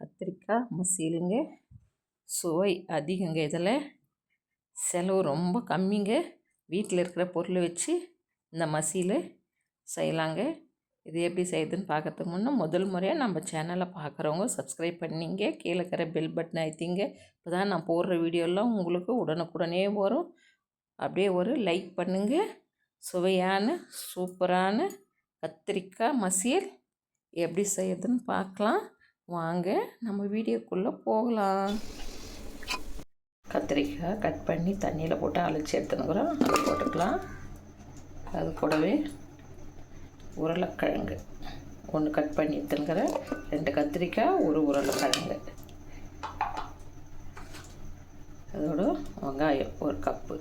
கத்திரிக்காய் மசியலுங்க. சுவை அதிகங்க. இதில் செலவு ரொம்ப கம்மிங்க. வீட்டில் இருக்கிற பொருளை வச்சு இந்த மசியல் செய்யலாங்க. இது எப்படி செய்யுதுன்னு பார்க்கறதுக்கு முன்னே முதல் முறையாக நம்ம சேனலை பார்க்குறவங்க சப்ஸ்கிரைப் பண்ணிங்க. கீழே இருக்கிற பெல் பட்டன் அழுத்திங்க. இப்போ தான் நான் போடுற வீடியோலாம் உங்களுக்கு உடனுக்குடனே வரும். அப்படியே ஒரு லைக் பண்ணுங்கள். சுவையான சூப்பரான கத்திரிக்காய் மசியல் எப்படி செய்யுதுன்னு பார்க்கலாம் வாங்க. நம்ம வீடியோக்குள்ளே போகலாம். கத்திரிக்காய் கட் பண்ணி தண்ணியில் போட்டு அழைச்சி எடுத்துனுக்குறோம். அதை போட்டுக்கலாம். அது கூடவே உருளைக்கிழங்கு ஒன்று கட் பண்ணி எடுத்துனுக்கிறேன். 2 கத்திரிக்காய், ஒரு உருளைக்கிழங்கு. அதோட வெங்காயம் 1 கப்பு,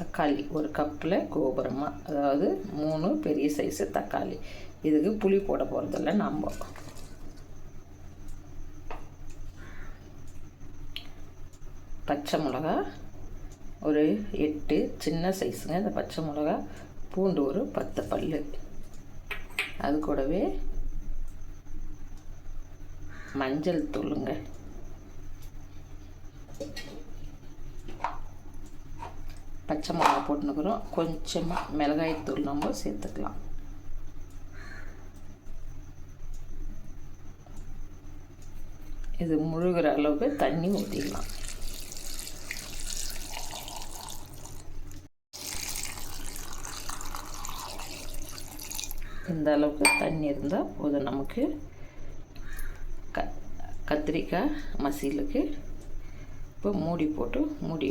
தக்காளி 1 கப்பில் கோபுரமாக, அதாவது 3 பெரிய சைஸு தக்காளி. இதுக்கு புளி போட போகிறதில்ல நம்ம. பச்சை மிளகா ஒரு 8 சின்ன சைஸுங்க இந்த பச்சை மிளகா. பூண்டு ஒரு 10 பல். அது கூடவே மஞ்சள் தூளுங்க. பச்சை மிளகா போட்டுனுக்குறோம். கொஞ்சமாக மிளகாய்த்தூள் நம்ம சேர்த்துக்கலாம். இது முழுகிற அளவுக்கு தண்ணி ஊற்றிக்கலாம். இந்த அளவுக்கு தண்ணி இருந்தால் போதும் நமக்கு கத்திரிக்காய் மசியலுக்கு. இப்போ மூடி போட்டு மூடி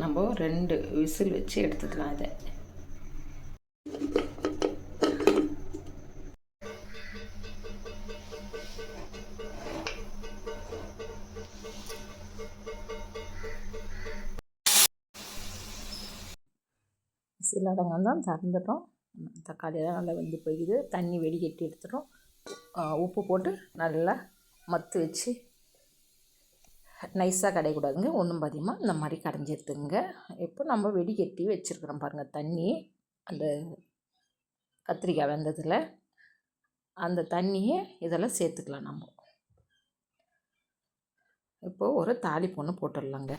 நம்ம 2 விசில் வச்சு எடுத்துக்கலாம். இதை விசில் அடங்க தான் திறந்துட்டோம். தக்காளியெல்லாம் நல்லா வெந்து போய்க்குது. தண்ணி வெடிகட்டி எடுத்துட்டோம். உப்பு போட்டு நல்லா மத்து வச்சு நைஸாக கடையக்கூடாதுங்க. ஒன்றும் பாதியமாக இந்த மாதிரி கடைஞ்சி எடுத்துங்க. இப்போ நம்ம வெடிகட்டி வச்சுருக்குறோம் பாருங்கள் தண்ணி. அந்த கத்திரிக்காய் வெந்ததில் அந்த தண்ணியை இதெல்லாம் சேர்த்துக்கலாம். நம்ம இப்போது ஒரு தாளிப்பு ஒன்று போட்டுடலாங்க.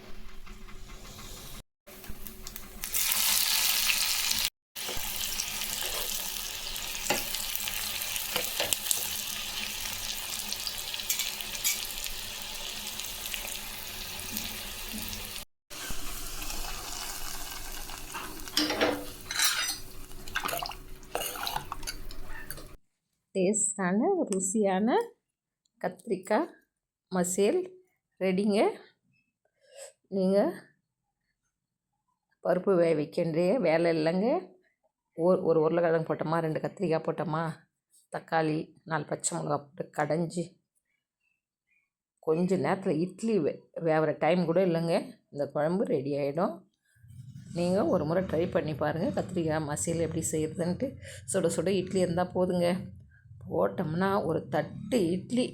டேஸ்டான ருசியான கத்திரிக்காய் மசியல் ரெடிங்க. நீங்கள் பருப்பு வைக்கின்ற வேலை இல்லைங்க. ஒரு உருளைக்கிழங்கு போட்டோமா, 2 கத்திரிக்காய் போட்டோமா, தக்காளி 4 பச்சை மிளகா போட்டு கடைஞ்சி கொஞ்சம் நேரத்தில் இட்லி வேகிற டைம் கூட இல்லைங்க. இந்த குழம்பு ரெடி ஆகிடும். நீங்கள் ஒரு முறை ட்ரை பண்ணி பாருங்கள். கத்திரிக்காய் மசியல் எப்படி செய்கிறதுன்ட்டு. சுட சுட இட்லி இருந்தால் போதுங்க. போட்டோம்னா ஒரு தட்டு இட்லி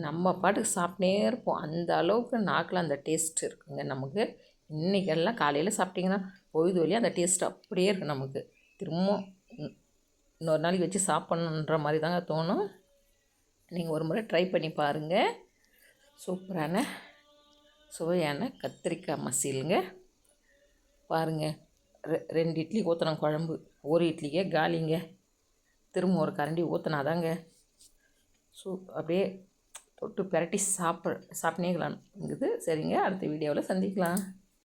நம்ம பாட்டுக்கு சாப்பிட்டே இருப்போம். அந்த அளவுக்கு நாக்கில் அந்த டேஸ்ட் இருக்குங்க நமக்கு. இன்றைக்கெல்லாம் காலையில் சாப்பிட்டிங்கன்னா பொழுது வழியாக அந்த டேஸ்ட் அப்படியே இருக்குது நமக்கு. திரும்பவும் இன்னொரு நாளைக்கு வச்சு சாப்பிட்ணுன்ற மாதிரி தாங்க தோணும். நீங்கள் ஒரு முறை ட்ரை பண்ணி பாருங்கள். சூப்பரான சுவையான கத்திரிக்காய் மசியலுங்க. பாருங்கள், 2 இட்லி ஊற்றின குழம்பு, ஒரு இட்லிக்கே காலிங்க. திரும்ப ஒரு கரண்டி ஊற்றினாதாங்க அப்படியே தொட்டு பிரட்டி சாப்பிட்னேங்களான்ங்குது. சரிங்க, அடுத்த வீடியோவில் சந்திக்கலாம்.